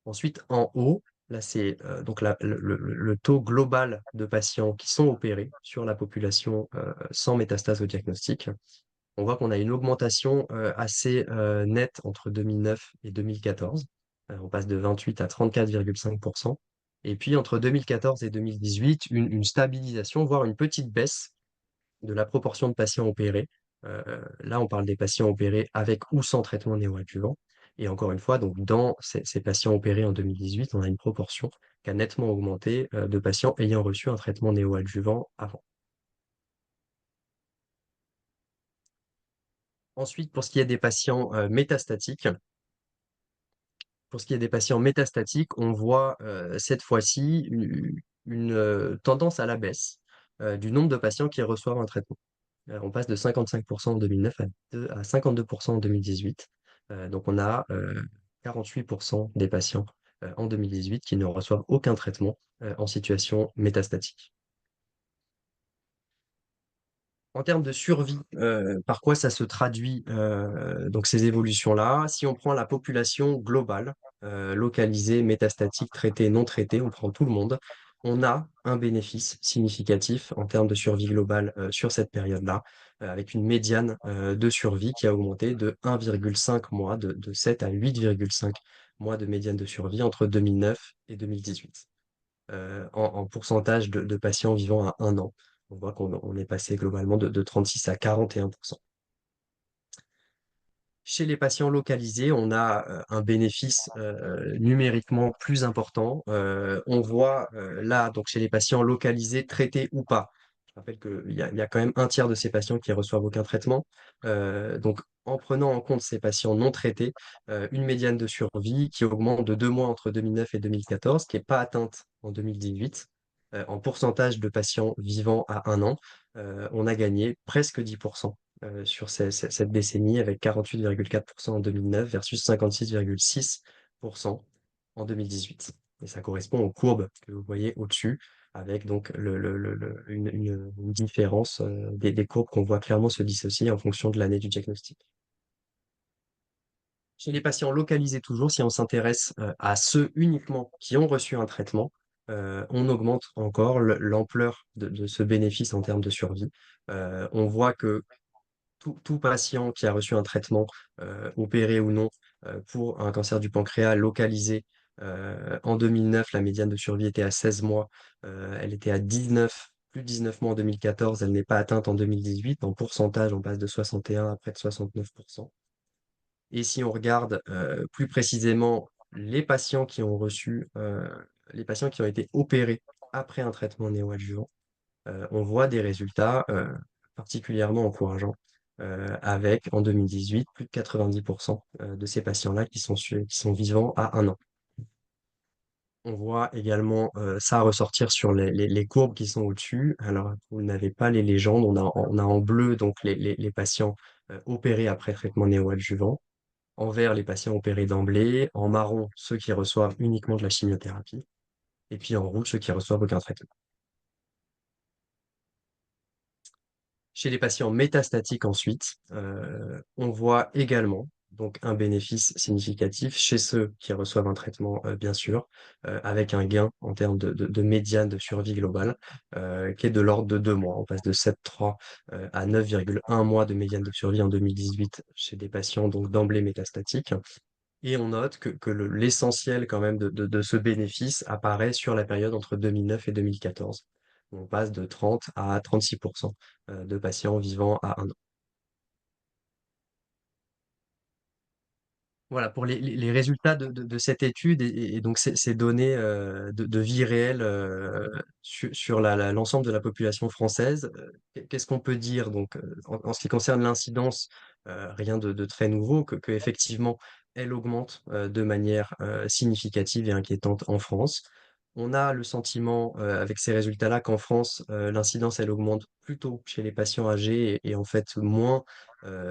Ensuite, en haut, là, c'est donc le taux global de patients qui sont opérés sur la population sans métastase au diagnostic. On voit qu'on a une augmentation assez nette entre 2009 et 2014. On passe de 28 à 34,5%. Et puis entre 2014 et 2018, une stabilisation, voire une petite baisse de la proportion de patients opérés. Là, on parle des patients opérés avec ou sans traitement néoadjuvant. Et encore une fois, donc dans ces patients opérés en 2018, on a une proportion qui a nettement augmenté de patients ayant reçu un traitement néoadjuvant avant. Ensuite, pour ce qui est des patients métastatiques, on voit cette fois-ci une tendance à la baisse du nombre de patients qui reçoivent un traitement. On passe de 55% en 2009 à 52% en 2018. Donc on a 48% des patients en 2018 qui ne reçoivent aucun traitement en situation métastatique. En termes de survie, par quoi ça se traduit, donc ces évolutions-là? Si on prend la population globale, localisée, métastatique, traitée, non traitée, on prend tout le monde, on a un bénéfice significatif en termes de survie globale, sur cette période-là, avec une médiane, de survie qui a augmenté de 1,5 mois, de 7 à 8,5 mois de médiane de survie entre 2009 et 2018 en pourcentage de patients vivant à 1 an. On voit qu'on est passé globalement de 36 à 41%. Chez les patients localisés, on a un bénéfice numériquement plus important. On voit là, donc chez les patients localisés, traités ou pas. Je rappelle qu'il y a quand même un tiers de ces patients qui reçoivent aucun traitement. Donc, en prenant en compte ces patients non traités, une médiane de survie qui augmente de 2 mois entre 2009 et 2014, qui n'est pas atteinte en 2018. En pourcentage de patients vivant à 1 an, on a gagné presque 10% sur cette décennie avec 48,4% en 2009 versus 56,6% en 2018. Et ça correspond aux courbes que vous voyez au-dessus avec donc une différence des courbes qu'on voit clairement se dissocier en fonction de l'année du diagnostic. Chez les patients localisés toujours, si on s'intéresse à ceux uniquement qui ont reçu un traitement, on augmente encore l'ampleur de ce bénéfice en termes de survie. On voit que tout patient qui a reçu un traitement, opéré ou non, pour un cancer du pancréas localisé, en 2009, la médiane de survie était à 16 mois, elle était à 19, plus de 19 mois en 2014, elle n'est pas atteinte en 2018. En pourcentage, on passe de 61 à près de 69%. Et si on regarde plus précisément les patients qui ont reçu, les patients qui ont été opérés après un traitement néoadjuvant, on voit des résultats particulièrement encourageants, avec en 2018 plus de 90% de ces patients-là qui sont vivants à 1 an. On voit également ça ressortir sur les courbes qui sont au-dessus. Alors, vous n'avez pas les légendes. On a en bleu donc les patients opérés après traitement néoadjuvant. En vert, les patients opérés d'emblée. En marron, ceux qui reçoivent uniquement de la chimiothérapie. Et puis en rouge, ceux qui reçoivent aucun traitement. Chez les patients métastatiques ensuite, on voit également donc un bénéfice significatif chez ceux qui reçoivent un traitement, bien sûr, avec un gain en termes de médiane de survie globale, qui est de l'ordre de 2 mois. On passe de 7,3 à 9,1 mois de médiane de survie en 2018 chez des patients donc d'emblée métastatiques. Et on note que l'essentiel quand même de ce bénéfice apparaît sur la période entre 2009 et 2014. On passe de 30 à 36% de patients vivant à 1 an. Voilà, pour les résultats de cette étude et donc ces données de vie réelle sur l'ensemble de la population française, qu'est-ce qu'on peut dire donc en ce qui concerne l'incidence, rien de très nouveau, que effectivement elle augmente de manière significative et inquiétante en France. On a le sentiment avec ces résultats-là qu'en France, l'incidence elle augmente plutôt chez les patients âgés et en fait moins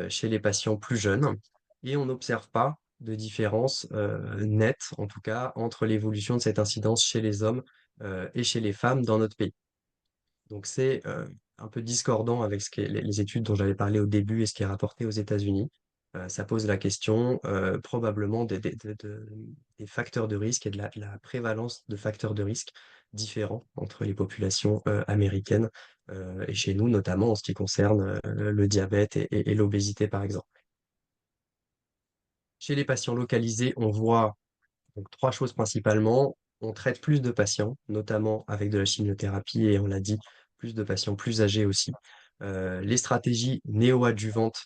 chez les patients plus jeunes. Et on n'observe pas de différence nette, en tout cas, entre l'évolution de cette incidence chez les hommes et chez les femmes dans notre pays. Donc c'est un peu discordant avec les études dont j'avais parlé au début et ce qui est rapporté aux États-Unis. Ça pose la question probablement des facteurs de risque et de la prévalence de facteurs de risque différents entre les populations américaines et chez nous, notamment en ce qui concerne le diabète et l'obésité, par exemple. Chez les patients localisés, on voit donc 3 choses principalement. On traite plus de patients, notamment avec de la chimiothérapie et on l'a dit, plus de patients plus âgés aussi. Les stratégies néoadjuvantes,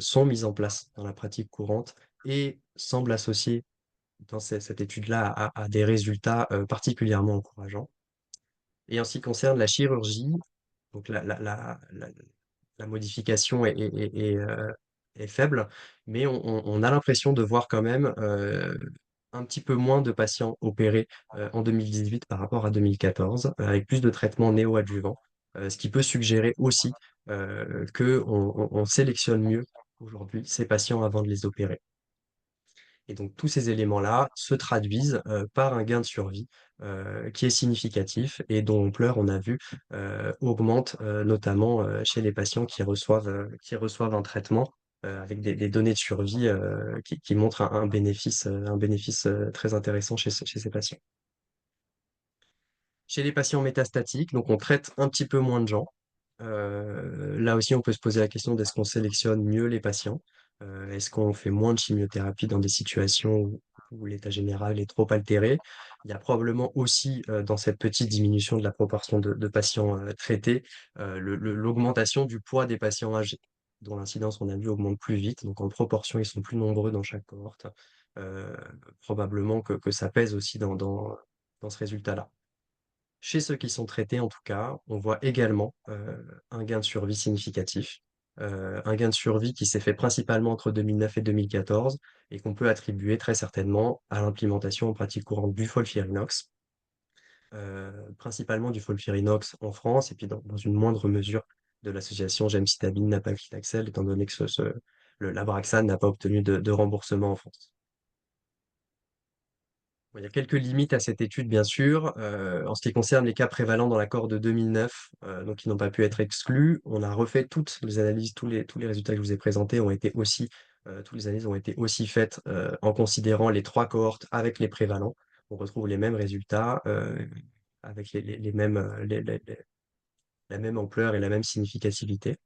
sont mises en place dans la pratique courante et semblent associées dans cette étude-là à des résultats, particulièrement encourageants. Et en ce qui concerne la chirurgie, donc la modification est faible, mais on a l'impression de voir quand même un petit peu moins de patients opérés en 2018 par rapport à 2014, avec plus de traitements néoadjuvants, ce qui peut suggérer aussi qu'on sélectionne mieux aujourd'hui ces patients avant de les opérer. Et donc tous ces éléments-là se traduisent par un gain de survie qui est significatif et dont l'ampleur, on a vu, augmente notamment chez les patients qui reçoivent un traitement avec des données de survie qui montrent un bénéfice très intéressant chez ces patients. Chez les patients métastatiques, donc on traite un petit peu moins de gens. Là aussi, on peut se poser la question d'est-ce qu'on sélectionne mieux les patients? Est-ce qu'on fait moins de chimiothérapie dans des situations où l'état général est trop altéré? Il y a probablement aussi, dans cette petite diminution de la proportion de patients traités, l'augmentation du poids des patients âgés, dont l'incidence, on a vu, augmente plus vite. Donc en proportion, ils sont plus nombreux dans chaque cohorte. Euh, Probablement que ça pèse aussi dans ce résultat-là. Chez ceux qui sont traités, en tout cas, on voit également un gain de survie significatif. Un gain de survie qui s'est fait principalement entre 2009 et 2014 et qu'on peut attribuer très certainement à l'implémentation en pratique courante du FOLFIRINOX, principalement du FOLFIRINOX en France et puis dans une moindre mesure de l'association gemcitabine nab-paclitaxel, étant donné que le Labraxane n'a pas obtenu de remboursement en France. Bon, il y a quelques limites à cette étude, bien sûr. En ce qui concerne les cas prévalents dans l'accord de 2009, donc qui n'ont pas pu être exclus, on a refait toutes les analyses, tous les résultats que je vous ai présentés ont été aussi, toutes les analyses ont été aussi faites en considérant les 3 cohortes avec les prévalents. On retrouve les mêmes résultats avec les mêmes, la même ampleur et la même significativité.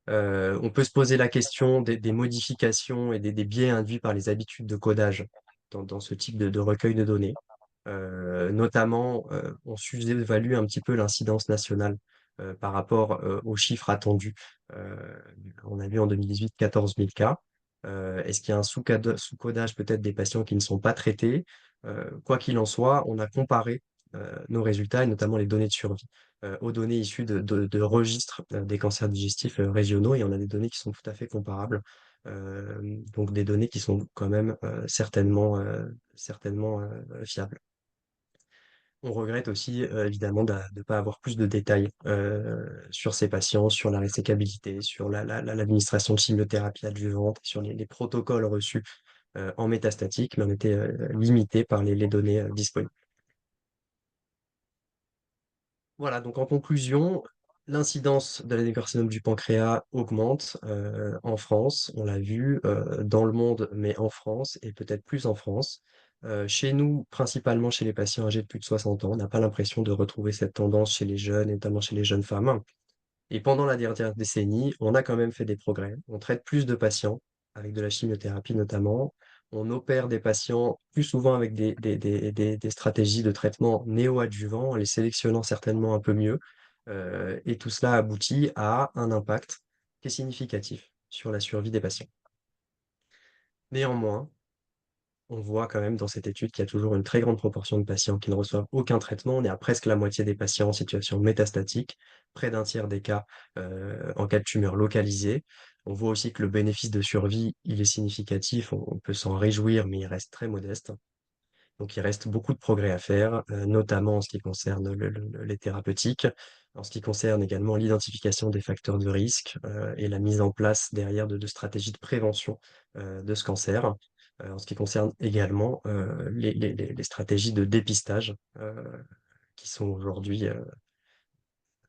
On peut se poser la question des modifications et des biais induits par les habitudes de codage dans ce type de recueil de données. Notamment, on sous-évalue un petit peu l'incidence nationale par rapport aux chiffres attendus. On a vu en 2018 14 000 cas. Est-ce qu'il y a un sous-codage peut-être des patients qui ne sont pas traités? Quoi qu'il en soit, on a comparé nos résultats et notamment les données de survie aux données issues de registres des cancers digestifs régionaux et on a des données qui sont tout à fait comparables. Donc des données qui sont quand même certainement fiables. On regrette aussi évidemment de ne pas avoir plus de détails sur ces patients, sur la résécabilité, sur l'administration de chimiothérapie adjuvante, sur les protocoles reçus en métastatique, mais on était limité par les données disponibles. Voilà, donc en conclusion, l'incidence de l'adénocarcinome du pancréas augmente en France, on l'a vu, dans le monde, mais en France et peut-être plus en France. Chez nous, principalement chez les patients âgés de plus de 60 ans, on n'a pas l'impression de retrouver cette tendance chez les jeunes, et notamment chez les jeunes femmes. Et pendant la dernière décennie, on a quand même fait des progrès. On traite plus de patients, avec de la chimiothérapie notamment. On opère des patients plus souvent avec des stratégies de traitement néoadjuvants, en les sélectionnant certainement un peu mieux. Et tout cela aboutit à un impact qui est significatif sur la survie des patients. Néanmoins, on voit quand même dans cette étude qu'il y a toujours une très grande proportion de patients qui ne reçoivent aucun traitement. On est à presque la moitié des patients en situation métastatique, près d'un tiers des cas en cas de tumeur localisée. On voit aussi que le bénéfice de survie, il est significatif, on peut s'en réjouir, mais il reste très modeste. Donc il reste beaucoup de progrès à faire, notamment en ce qui concerne les thérapeutiques, en ce qui concerne également l'identification des facteurs de risque et la mise en place derrière de stratégies de prévention de ce cancer. En ce qui concerne également les stratégies de dépistage qui sont aujourd'hui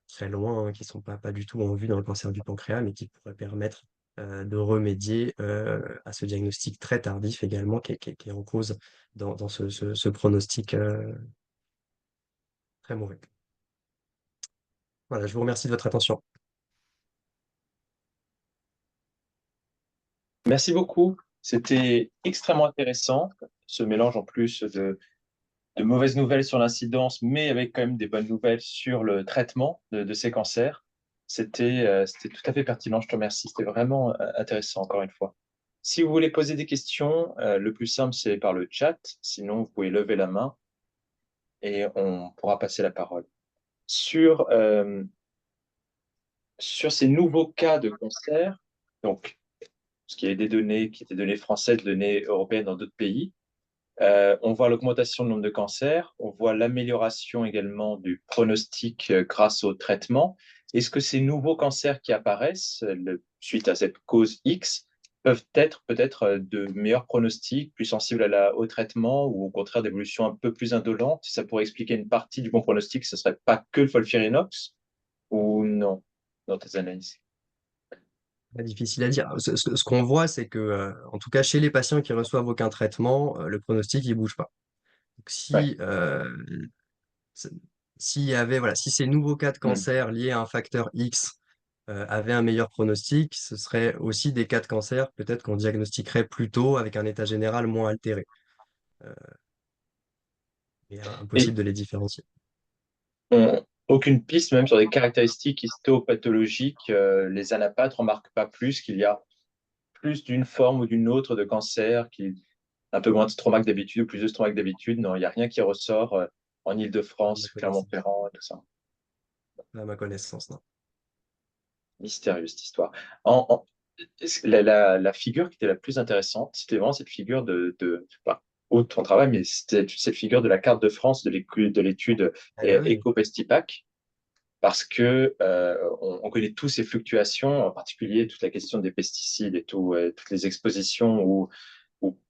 très loin, hein, qui sont pas du tout en vue dans le cancer du pancréas, mais qui pourraient permettre de remédier à ce diagnostic très tardif également qui est en cause dans ce pronostic très mauvais. Voilà, je vous remercie de votre attention. Merci beaucoup. C'était extrêmement intéressant, ce mélange en plus de mauvaises nouvelles sur l'incidence, mais avec quand même des bonnes nouvelles sur le traitement de ces cancers. C'était tout à fait pertinent, je te remercie. C'était vraiment intéressant, encore une fois. Si vous voulez poser des questions, le plus simple, c'est par le chat. Sinon, vous pouvez lever la main et on pourra passer la parole. Sur, sur ces nouveaux cas de cancer, donc, ce qui est des données qui étaient données françaises, données européennes dans d'autres pays, on voit l'augmentation du nombre de cancers, on voit l'amélioration également du pronostic grâce au traitement. Est-ce que ces nouveaux cancers qui apparaissent suite à cette cause X peuvent être peut-être de meilleurs pronostics, plus sensibles au traitement ou au contraire d'évolution un peu plus indolente? Ça pourrait expliquer une partie du bon pronostic, ce ne serait pas que le FOLFIRINOX ou non, dans tes analyses? Très difficile à dire. Ce qu'on voit, c'est que, en tout cas, chez les patients qui reçoivent aucun traitement, le pronostic, il bouge pas. Donc, Ouais. c'est- s'il y avait, voilà, si ces nouveaux cas de Hmm. cancer liés à un facteur X avaient un meilleur pronostic, ce serait aussi des cas de cancer, peut-être qu'on diagnostiquerait plus tôt avec un état général moins altéré. Euh, mais Et impossible de les différencier. aucune piste, même sur des caractéristiques histopathologiques, les anapathes remarquent pas plus qu'il y a plus d'une forme ou d'une autre de cancer, qui un peu moins de stromaque d'habitude, plus de stromaque d'habitude. Non, il n'y a rien qui ressort en À ma Île-de-France, connaissance. Clermont-Ferrand, et tout ça. À ma connaissance, non. Mystérieuse cette histoire. En- la figure qui était la plus intéressante, c'était vraiment cette figure enfin, autre ton travail, mais c'était cette figure de la carte de France de l'étude Eh ben oui, EcoPestipac, parce que on connaît tous ces fluctuations, en particulier toute la question des pesticides et tout, toutes les expositions où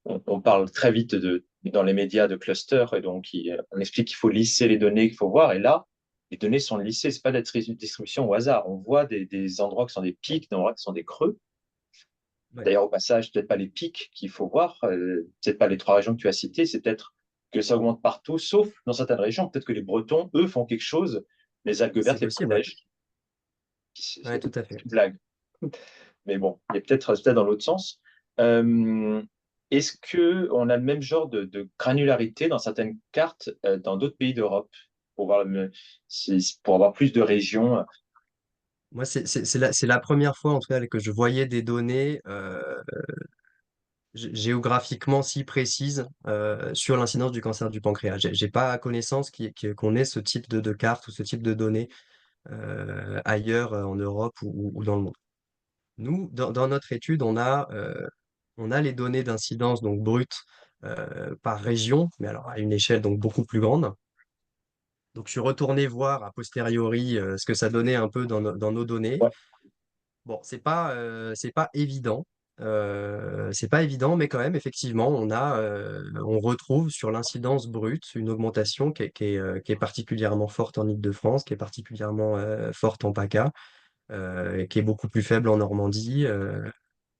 on parle très vite dans les médias de cluster, et donc on explique qu'il faut lisser les données, qu'il faut voir, et là, les données sont lissées, c'est pas de la distribution au hasard. On voit des endroits qui sont des pics, des endroits qui sont des creux. ouais, D'ailleurs, au passage, peut-être pas les pics qu'il faut voir, peut-être pas les trois régions que tu as citées, c'est peut-être que ça augmente partout, sauf dans certaines régions. Peut-être que les Bretons, eux, font quelque chose, les algues c'est vertes les possible, ouais. protègent. Ouais, C'est tout à fait. une blague. Mais bon, il y a peut-être dans l'autre sens. Euh, Est-ce que on a le même genre de granularité dans certaines cartes dans d'autres pays d'Europe pour voir pour avoir plus de régions? Moi, c'est la première fois, en tout cas, que je voyais des données géographiquement si précises sur l'incidence du cancer du pancréas. J'ai pas connaissance qu'on ait ce type de carte ou ce type de données ailleurs en Europe ou dans le monde. Nous, dans notre étude, on a les données d'incidence donc brutes par région, mais alors à une échelle donc beaucoup plus grande. Donc je suis retourné voir a posteriori ce que ça donnait un peu dans nos données. Ouais. Bon, c'est pas évident. C'est pas évident, mais quand même, effectivement, on retrouve sur l'incidence brute une augmentation qui est particulièrement forte en Île-de-France, qui est particulièrement forte en PACA, et qui est beaucoup plus faible en Normandie.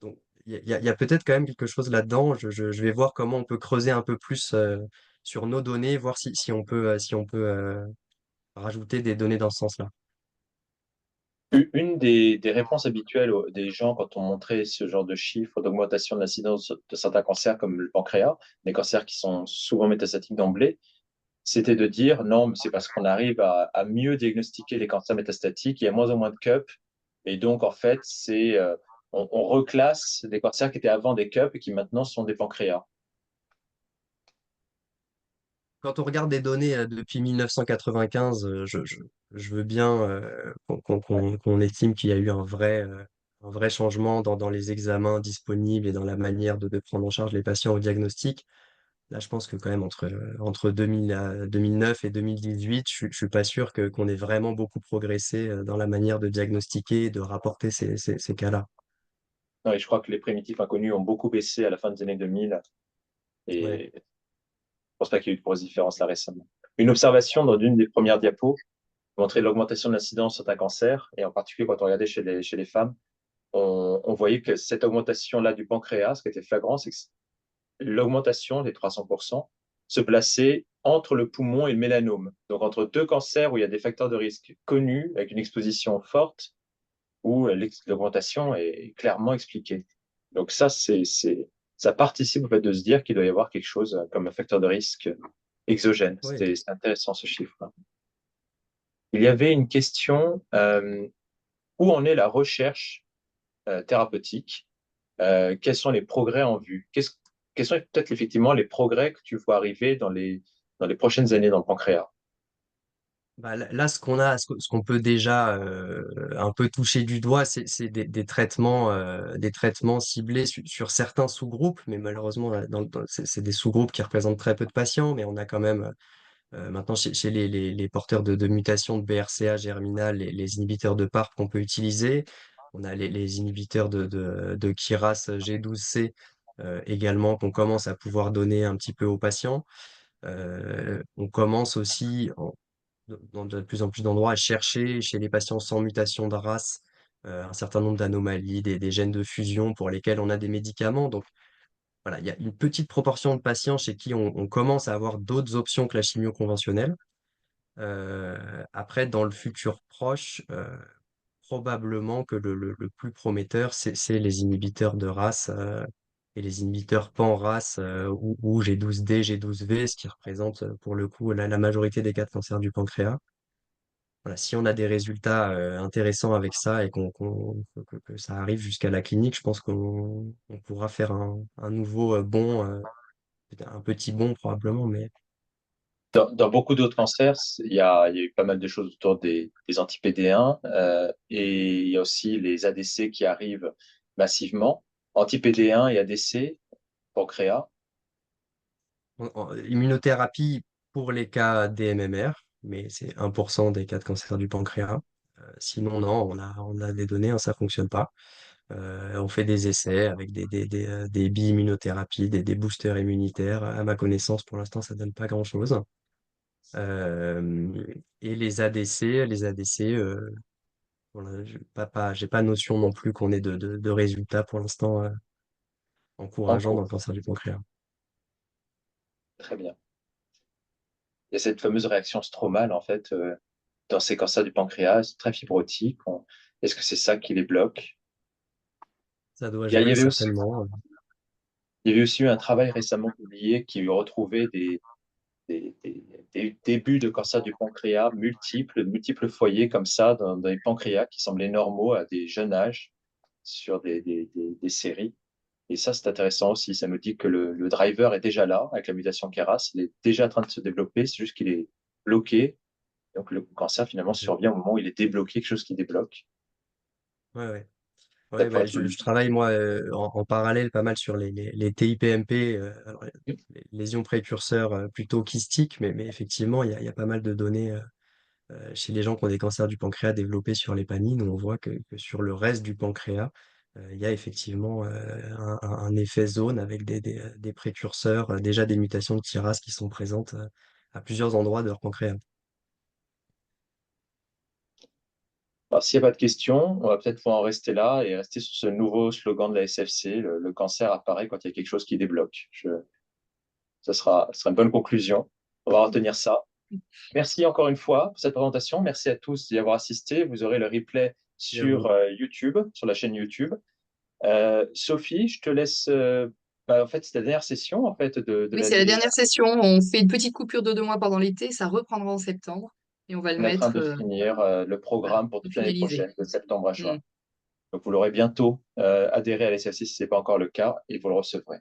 Donc, il y a peut-être quand même quelque chose là-dedans. Je vais voir comment on peut creuser un peu plus sur nos données, voir si on peut rajouter des données dans ce sens-là. Une des réponses habituelles des gens quand on montrait ce genre de chiffres d'augmentation de l'incidence de certains cancers comme le pancréas, des cancers qui sont souvent métastatiques d'emblée, c'était de dire non, mais c'est parce qu'on arrive à mieux diagnostiquer les cancers métastatiques, il y a moins en moins de CUP, et donc en fait, on reclasse des cancers qui étaient avant des CUP et qui maintenant sont des pancréas. Quand on regarde des données depuis 1995, je veux bien Ouais. qu'on estime qu'il y a eu un vrai changement dans les examens disponibles et dans la manière de prendre en charge les patients au diagnostic. Là, je pense que quand même entre 2000, 2009 et 2018, je suis pas sûr qu'on ait vraiment beaucoup progressé dans la manière de diagnostiquer et de rapporter ces cas-là. Non, et je crois que les primitifs inconnus ont beaucoup baissé à la fin des années 2000 Ouais. et je pense pas qu'il y ait eu de grosse différence là récemment. Une observation dans une des premières diapos montrait l'augmentation de l'incidence sur un cancer, et en particulier quand on regardait chez les femmes, on voyait que cette augmentation-là du pancréas, ce qui était flagrant, c'est que l'augmentation des 300% se plaçait entre le poumon et le mélanome. Donc entre deux cancers où il y a des facteurs de risque connus, avec une exposition forte, où l'augmentation est clairement expliquée. Donc ça participe au fait de se dire qu'il doit y avoir quelque chose comme un facteur de risque exogène. Oui. C'est intéressant ce chiffre. Il y avait une question, où en est la recherche thérapeutique? Quels sont les progrès en vue? Quels sont peut-être effectivement les progrès que tu vois arriver dans les prochaines années dans le pancréas? Bah, là, ce qu'on peut déjà un peu toucher du doigt, c'est des traitements ciblés sur certains sous-groupes, mais malheureusement, c'est des sous-groupes qui représentent très peu de patients, mais on a quand même maintenant chez les porteurs de mutations de BRCA germinal, les inhibiteurs de PARP qu'on peut utiliser. On a les inhibiteurs de KRAS G12C également qu'on commence à pouvoir donner un petit peu aux patients. On commence aussi dans de plus en plus d'endroits à chercher chez les patients sans mutation de race un certain nombre d'anomalies, des gènes de fusion pour lesquels on a des médicaments. Donc voilà, il y a une petite proportion de patients chez qui on commence à avoir d'autres options que la chimio conventionnelle. Après, dans le futur proche, probablement que le plus prometteur, c'est les inhibiteurs de RAS et les inhibiteurs pan-RAS ou G12D, G12V, ce qui représente pour le coup la majorité des cas de cancer du pancréas. Voilà, si on a des résultats intéressants avec ça et que ça arrive jusqu'à la clinique, je pense on pourra faire un nouveau bond, un petit bond probablement, mais Dans beaucoup d'autres cancers, il y a eu pas mal de choses autour des anti-PD1 et il y a aussi les ADC qui arrivent massivement. Anti-PD1 et ADC, pancréas. immunothérapie pour les cas DMMR, mais c'est 1% des cas de cancer du pancréas. Sinon, non, on a des données, hein, ça fonctionne pas. On fait des essais avec des bi-immunothérapies, des boosters immunitaires. À ma connaissance, pour l'instant, ça donne pas grand-chose. Et les ADC, voilà, j'ai pas notion non plus qu'on ait de résultats pour l'instant En encourageants dans cours. le cancer du pancréas. Très bien. Il y a cette fameuse réaction stromale, en fait, dans ces cancers du pancréas, très fibrotiques. Est-ce que c'est ça qui les bloque? Ça doit Il y jouer avait aussi, certainement. il y avait aussi eu un travail récemment publié qui retrouvait des débuts de cancer du pancréas multiples foyers comme ça dans les pancréas qui semblaient normaux à des jeunes âges sur des séries. Et ça, c'est intéressant aussi. Ça nous dit que le driver est déjà là avec la mutation KRAS. Il est déjà en train de se développer. C'est juste qu'il est bloqué. Donc, le cancer, finalement, Mhm. survient au moment où il est débloqué, quelque chose qui débloque. Ouais, ouais. Ça Ouais, pourrait bah, être je travaille moi en parallèle pas mal sur les TIPMP, alors, les lésions précurseurs plutôt kystiques, mais effectivement, il y a pas mal de données chez les gens qui ont des cancers du pancréas développés sur les panines, où on voit que sur le reste du pancréas, il y a effectivement un effet zone avec des précurseurs, déjà des mutations de KRAS qui sont présentes à plusieurs endroits de leur pancréas. Alors, s'il n'y a pas de questions, on va peut-être pouvoir en rester là et rester sur ce nouveau slogan de la SFC. Le cancer apparaît quand il y a quelque chose qui débloque. Ça sera une bonne conclusion. On va retenir ça. Merci encore une fois pour cette présentation. Merci à tous d'y avoir assisté. Vous aurez le replay Et à sur vous. YouTube, sur la chaîne YouTube. Sophie, je te laisse. En fait, c'est la dernière session en fait de Oui, c'est la l'année. dernière session. On fait une petite coupure de 2 mois pendant l'été. Ça reprendra en septembre. Et on va le On est en train mettre, de finir le voilà, programme pour de toute l'année finaliser. prochaine, de septembre à juin. Mm. Donc, vous l'aurez bientôt adhéré à l'SFC si ce n'est pas encore le cas et vous le recevrez.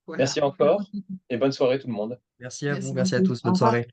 Voilà. Merci encore et bonne soirée tout le monde. Merci à vous, Merci merci à beaucoup. tous, Au bonne revoir. soirée.